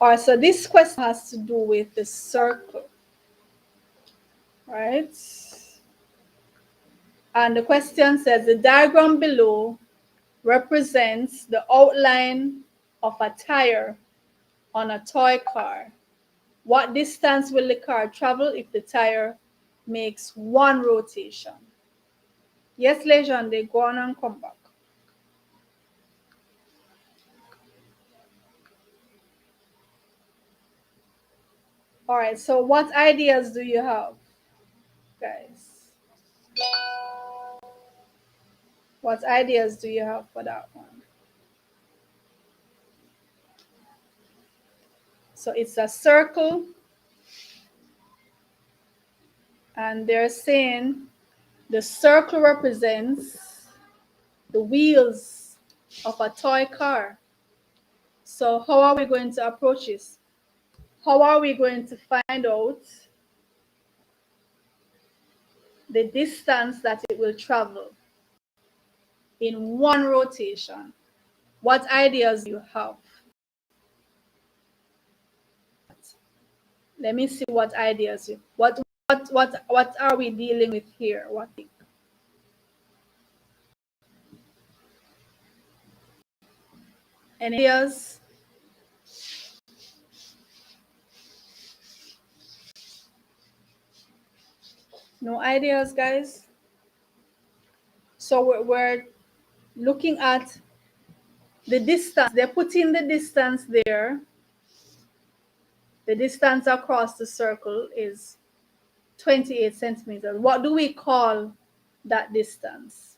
All right, so this question has to do with the circle, right? And the question says the diagram below represents the outline of a tire on a toy car. What distance will the car travel if the tire makes 1 rotation? Yes, Lejeune, they go on and come back. All right, so what ideas do you have, guys? What ideas do you have for that one? So it's a circle, and they're saying the circle represents the wheels of a toy car. So how are we going to approach this? How are we going to find out the distance that it will travel? in one rotation. What ideas do you have? Let me see what ideas you. What are we dealing with here? What? Any ideas? No ideas, guys? So we're looking at the distance. They're putting the distance there. The distance across the circle is 28 centimeters. What do we call that distance?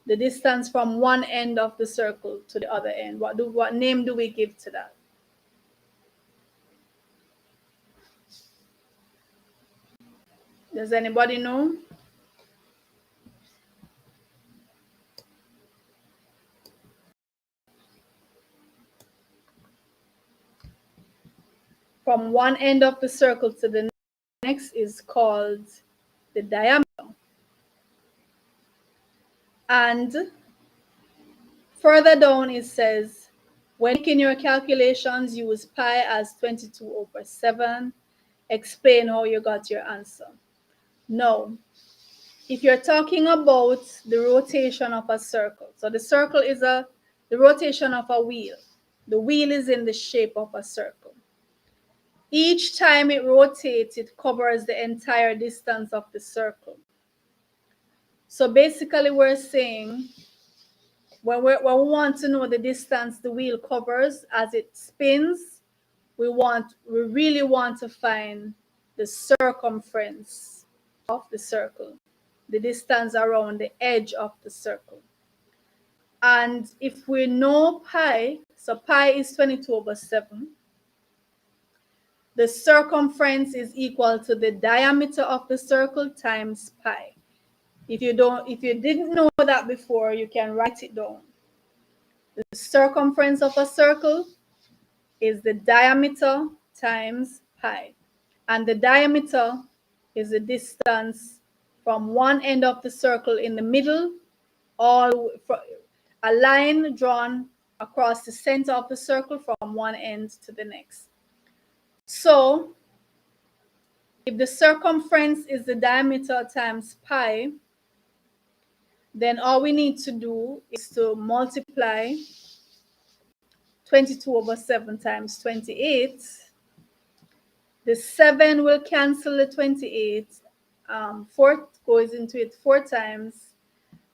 The distance from one end of the circle to the other end. What name do we give to that? Does anybody know? From one end of the circle to the next is called the diameter. And further down it says, when making your calculations, use pi as 22/7. Explain how you got your answer. No. If you're talking about the rotation of a circle, so the circle is the rotation of a wheel. The wheel is in the shape of a circle. Each time it rotates, it covers the entire distance of the circle. So basically we're saying when we want to know the distance the wheel covers as it spins, we really want to find the circumference of the circle, the distance around the edge of the circle. And if we know pi, so pi is 22/7, the circumference is equal to the diameter of the circle times pi. If you didn't know that before, you can write it down. The circumference of a circle is the diameter times pi. And the diameter is the distance from one end of the circle in the middle, a line drawn across the center of the circle from one end to the next. So if the circumference is the diameter times pi, then all we need to do is to multiply 22/7 times 28. The 7 will cancel the 28. 4 goes into it 4 times.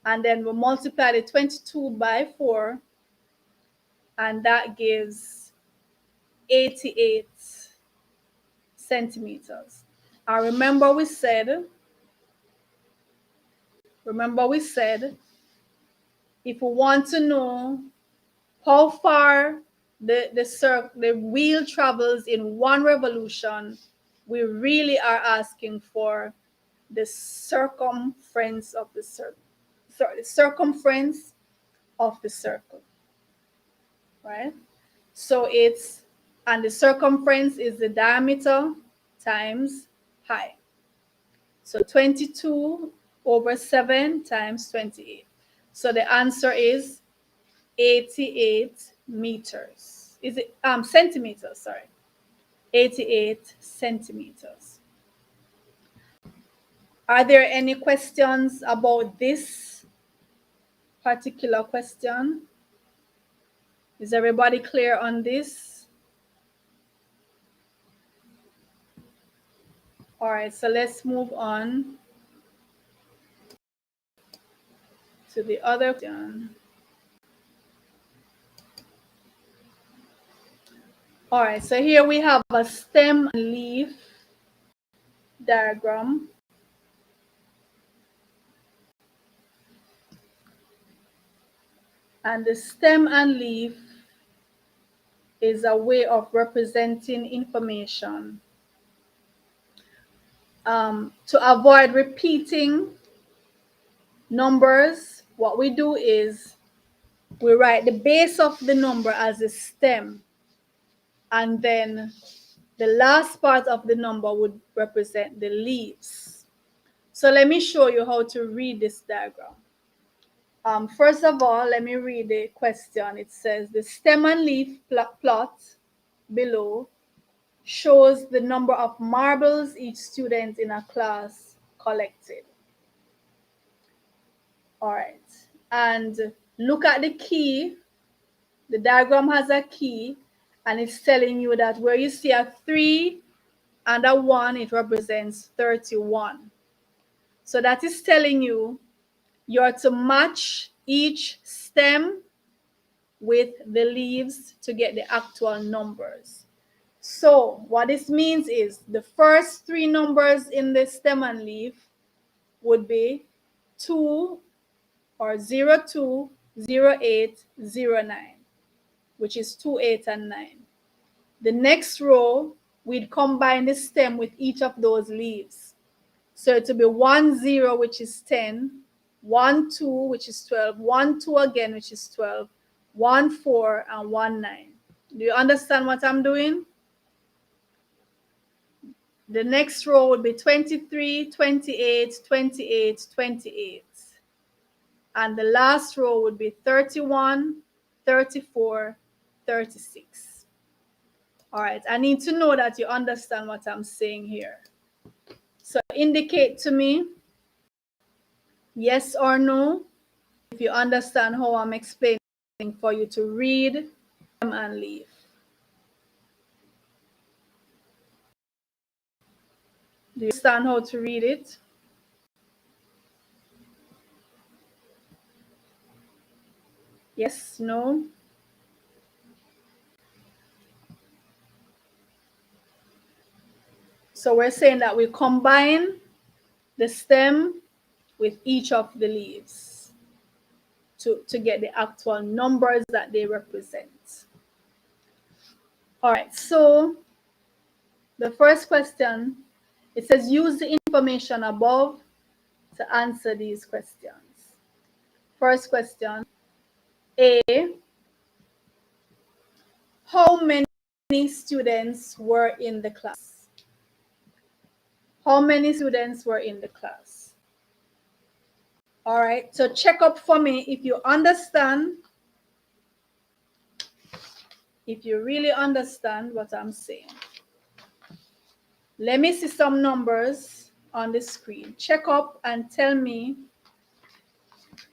And then we'll multiply the 22 by 4. And that gives 88 centimeters. I remember we said if we want to know how far the wheel travels in one revolution, we really are asking for the circumference of the circle. Sorry, the circumference of the circle, right? So and the circumference is the diameter times pi. So 22/7 times 28. So the answer is 88 meters. Is it centimeters, sorry. 88 centimeters. Are there any questions about this particular question? Is everybody clear on this? All right, so let's move on to the other question. All right, so here we have a stem and leaf diagram. And the stem and leaf is a way of representing information. To avoid repeating numbers, what we do is we write the base of the number as a stem, and then the last part of the number would represent the leaves. So let me show you how to read this diagram. First of all, let me read the question. It says the stem and leaf plot below shows the number of marbles each student in a class collected. All right. And look at the key. The diagram has a key, and it's telling you that where you see a 3 and a 1, it represents 31. So that is telling you you're to match each stem with the leaves to get the actual numbers. So what this means is the first 3 numbers in the stem and leaf would be 2 or 0, 2, 0, 8, 0, 9, which is 2, 8, and 9. The next row, we'd combine the stem with each of those leaves. So it will be 1, 0, which is 10, 1, 2, which is 12, 1, 2 again, which is 12, 1, 4, and 1, 9. Do you understand what I'm doing? The next row would be 23, 28, 28, 28. And the last row would be 31, 34, 36. All right, I need to know that you understand what I'm saying here. So indicate to me yes or no if you understand how I'm explaining for you to read and leave. Do you understand how to read it? Yes, no? So we're saying that we combine the stem with each of the leaves to get the actual numbers that they represent. All right, so the first question, it says use the information above to answer these questions. First question, A, how many students were in the class? How many students were in the class? All right, so check up for me if you understand, if you really understand what I'm saying. Let me see some numbers on the screen. Check up and tell me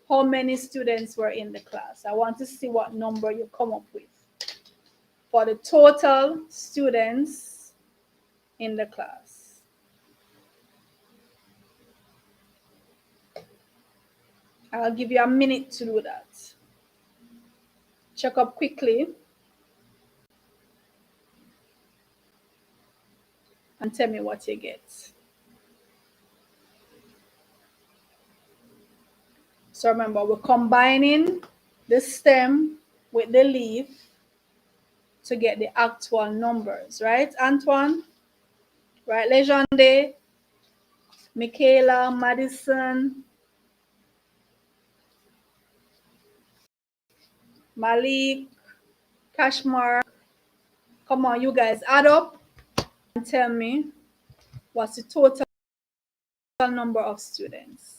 how many students were in the class. I want to see what number you come up with for the total students in the class. I'll give you a minute to do that. Check up quickly and tell me what you get. So remember, we're combining the stem with the leaf to get the actual numbers, right, Antoine? Right, Legende, Michaela, Madison, Malik, Kashmar. Come on, you guys, add up and tell me what's the total number of students.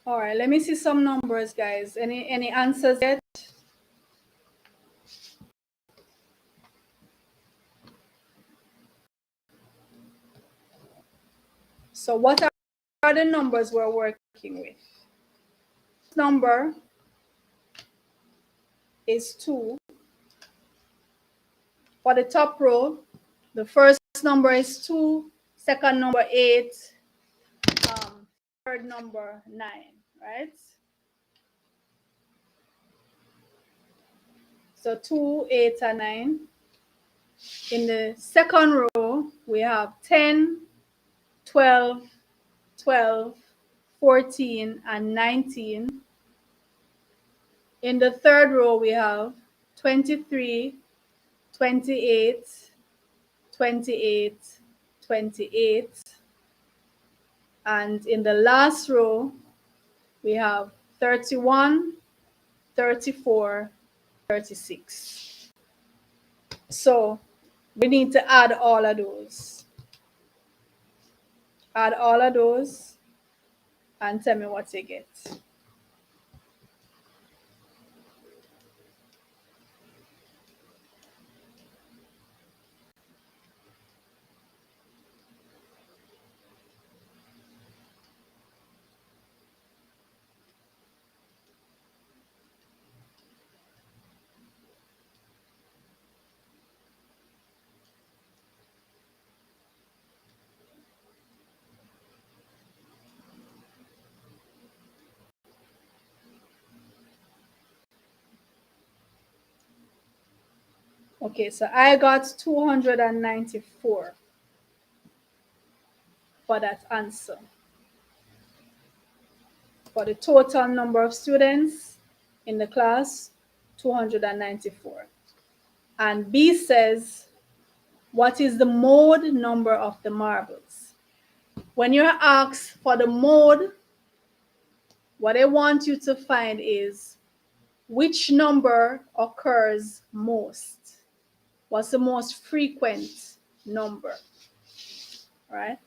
All right, let me see some numbers, guys. Any answers yet? So what are the numbers we're working with? This number is 2. For the top row, the first number is 2, second number 8, third number 9, right? So 2, 8, and 9. In the second row, we have 10, 12, 12, 14, and 19. In the third row, we have 23, 28, 28, 28. And in the last row, we have 31, 34, 36. So we need to add all of those. Add all of those and tell me what you get. Okay, so I got 294 for that answer. For the total number of students in the class, 294. And B says, what is the mode number of the marbles? When you're asked for the mode, what I want you to find is which number occurs most. What's the most frequent number, right?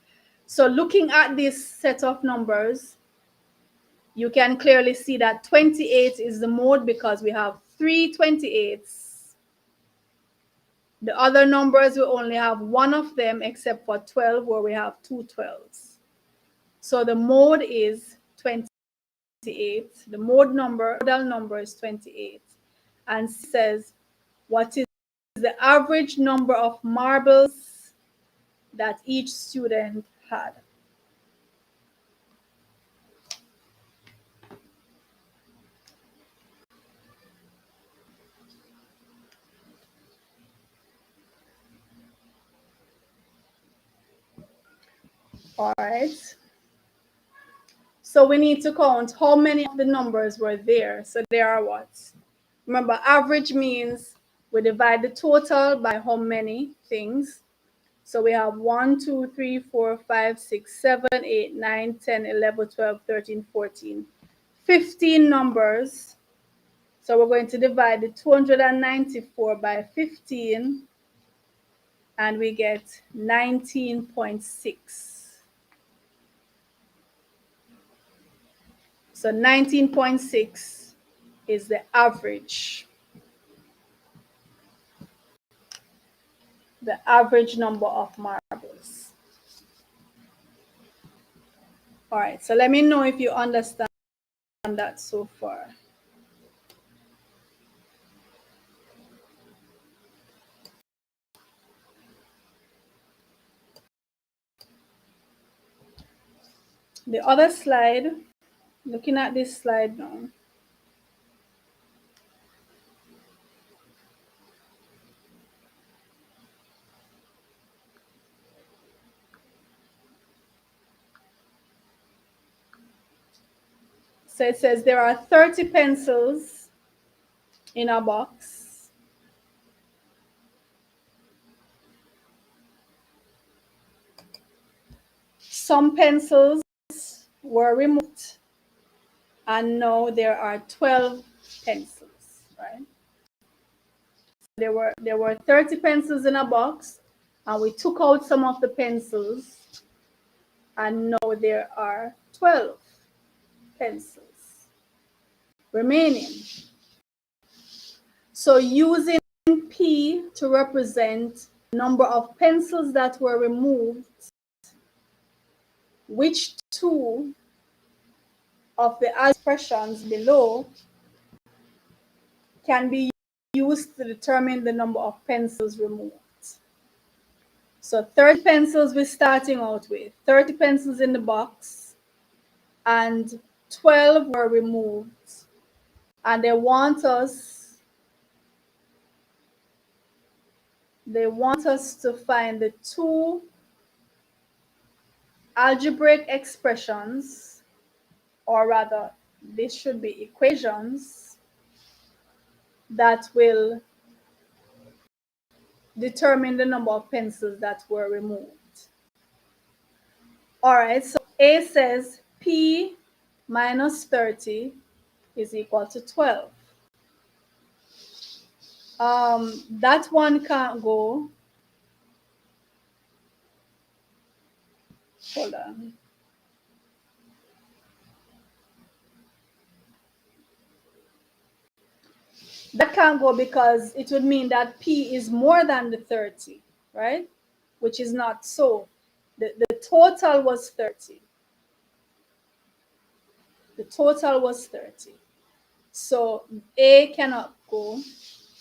So looking at this set of numbers, you can clearly see that 28 is the mode because we have 3 28s. The other numbers, we only have one of them except for 12 where we have 2 12s. So the mode is 28. The modal number is 28. And says, what is the average number of marbles that each student had? All right. So we need to count how many of the numbers were there. So there are what? Remember, average means we divide the total by how many things. So we have 1, 2, 3, 4, 5, 6, 7, 8, 9, 10, 11, 12, 13, 14, 15 numbers. So we're going to divide the 294 by 15 and we get 19.6. So 19.6 is the average number of marbles. All right, so let me know if you understand that so far. The other slide, looking at this slide now. So it says there are 30 pencils in a box. Some pencils were removed and now there are 12 pencils, right? There were 30 pencils in a box and we took out some of the pencils and now there are 12 pencils remaining. So using P to represent the number of pencils that were removed, which two of the expressions below can be used to determine the number of pencils removed. So 30 pencils we're starting out with, 30 pencils in the box, and 12 were removed. And they want us to find the two algebraic expressions, or rather, this should be equations, that will determine the number of pencils that were removed. All right, so A says P minus 30 is equal to 12. That one can't go. Hold on. That can't go because it would mean that P is more than the 30, right? Which is not so. The total was 30. The total was 30. So A cannot go.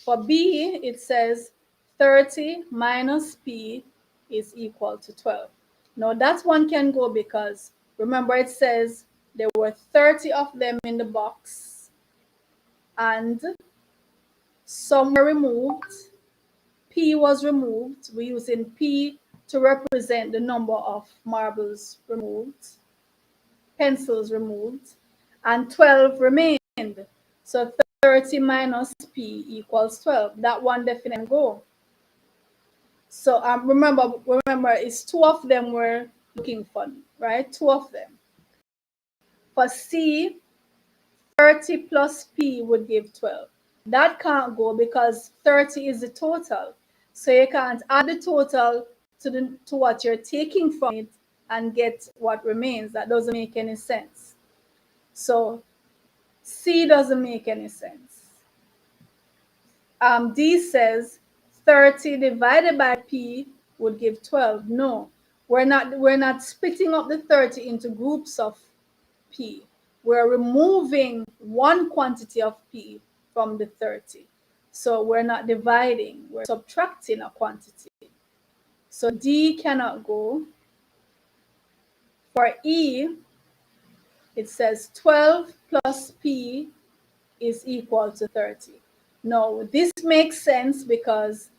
For B, it says 30 minus P is equal to 12. Now that one can go because remember it says there were 30 of them in the box and some were removed. P was removed. We're using P to represent the number of marbles removed, pencils removed, and 12 remained. So 30 minus P equals 12. That one definitely go. So remember, it's two of them we're looking for, right? Two of them. For C, 30 plus P would give 12. That can't go because 30 is the total. So you can't add the total to what you're taking from it and get what remains. That doesn't make any sense. So C doesn't make any sense. D says 30 divided by P would give 12. No, we're not splitting up the 30 into groups of P. We're removing one quantity of P from the 30. So we're not dividing, we're subtracting a quantity. So D cannot go. For E, it says 12 plus P is equal to 30. No, this makes sense because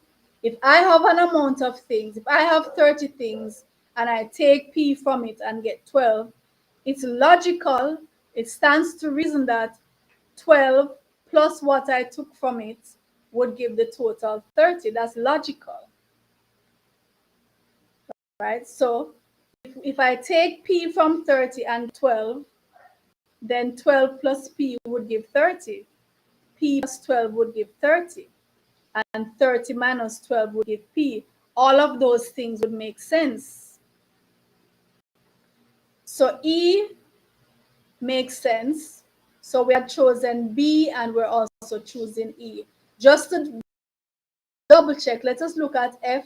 if I have an amount of things, if I have 30 things and I take P from it and get 12, it's logical, it stands to reason that 12 plus what I took from it would give the total 30. That's logical, right? So if I take P from 30 and 12, then 12 plus P would give 30. P plus 12 would give 30. And 30 minus 12 would give P. All of those things would make sense. So E makes sense. So we have chosen B and we're also choosing E. Just to double check, let us look at F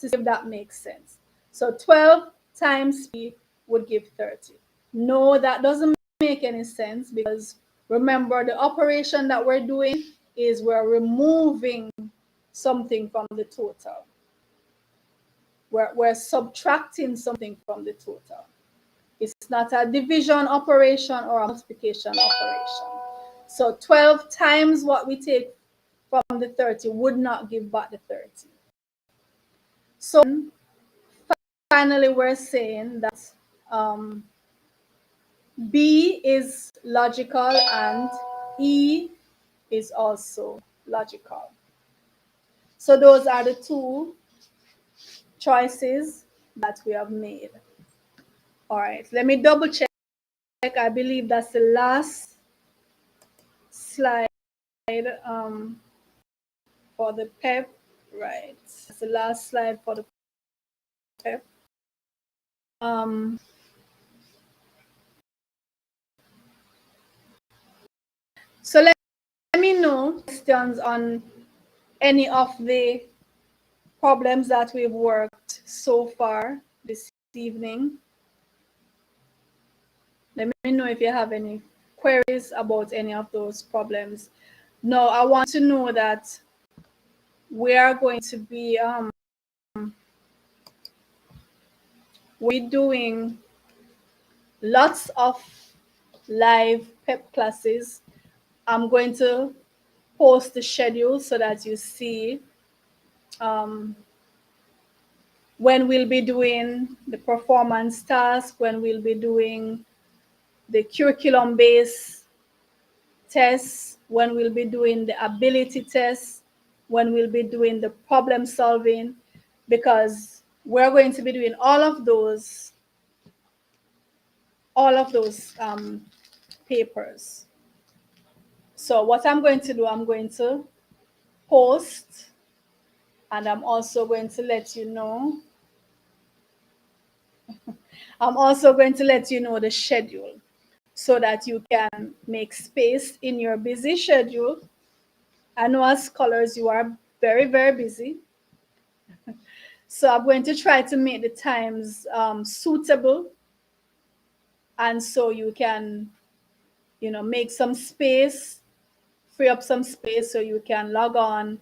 to see if that makes sense. So 12 times P would give 30. No, that doesn't make any sense because remember the operation that we're doing is we're removing something from the total. We're subtracting something from the total. It's not a division operation or a multiplication operation. So 12 times what we take from the 30 would not give back the 30. So finally, we're saying that B is logical and E is also logical. So those are the two choices that we have made. All right, let me double check. I believe that's the last slide for the PEP. Right, that's the last slide for the PEP. So let me know questions on any of the problems that we've worked so far this evening. Let me know if you have any queries about any of those problems. Now, I want to know that we are going to be we're doing lots of live PEP classes. I'm going to post the schedule so that you see when we'll be doing the performance task, when we'll be doing the curriculum-based tests, when we'll be doing the ability tests, when we'll be doing the problem solving, because we're going to be doing all of those papers. So what I'm going to do, I'm going to post, and I'm also going to let you know. I'm also going to let you know the schedule so that you can make space in your busy schedule. I know as scholars you are very, very busy. So I'm going to try to make the times suitable, and so you can, make some space, free up some space so you can log on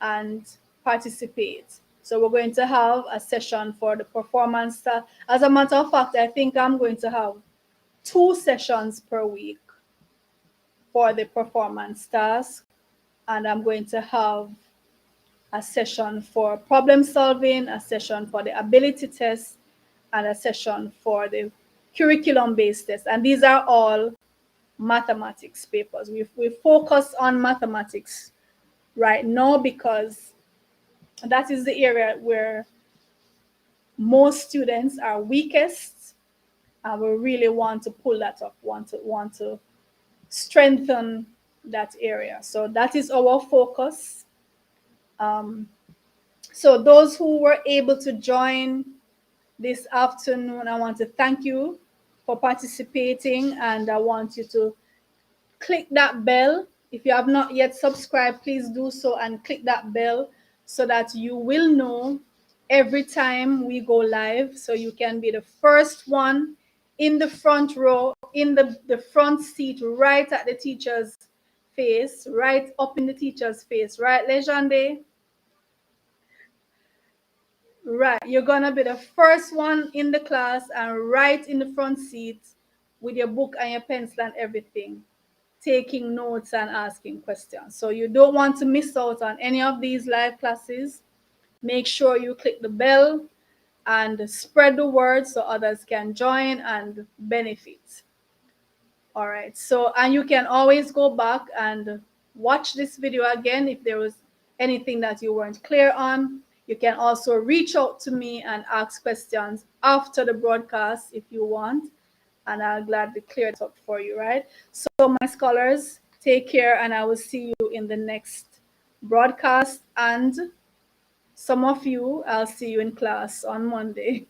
and participate. So we're going to have a session for the performance. As a matter of fact, I think I'm going to have 2 sessions per week for the performance task, and I'm going to have a session for problem solving, a session for the ability test, and a session for the curriculum-based test. And these are all mathematics papers. We focus on mathematics right now because that is the area where most students are weakest, and we really want to pull that up, want to strengthen that area. So that is our focus. So those who were able to join this afternoon, I want to thank you for participating, and I want you to click that bell. If you have not yet subscribed, please do so and click that bell so that you will know every time we go live, so you can be the first one in the front row, in the front seat, right at the teacher's face, right up in the teacher's face, right, Legende? Right, you're gonna be the first one in the class and right in the front seat with your book and your pencil and everything, taking notes and asking questions. So you don't want to miss out on any of these live classes. Make sure you click the bell and spread the word so others can join and benefit. All right, so, and you can always go back and watch this video again if there was anything that you weren't clear on. You can also reach out to me and ask questions after the broadcast if you want, and I'll gladly clear it up for you, right? So my scholars, take care, and I will see you in the next broadcast, and some of you, I'll see you in class on Monday.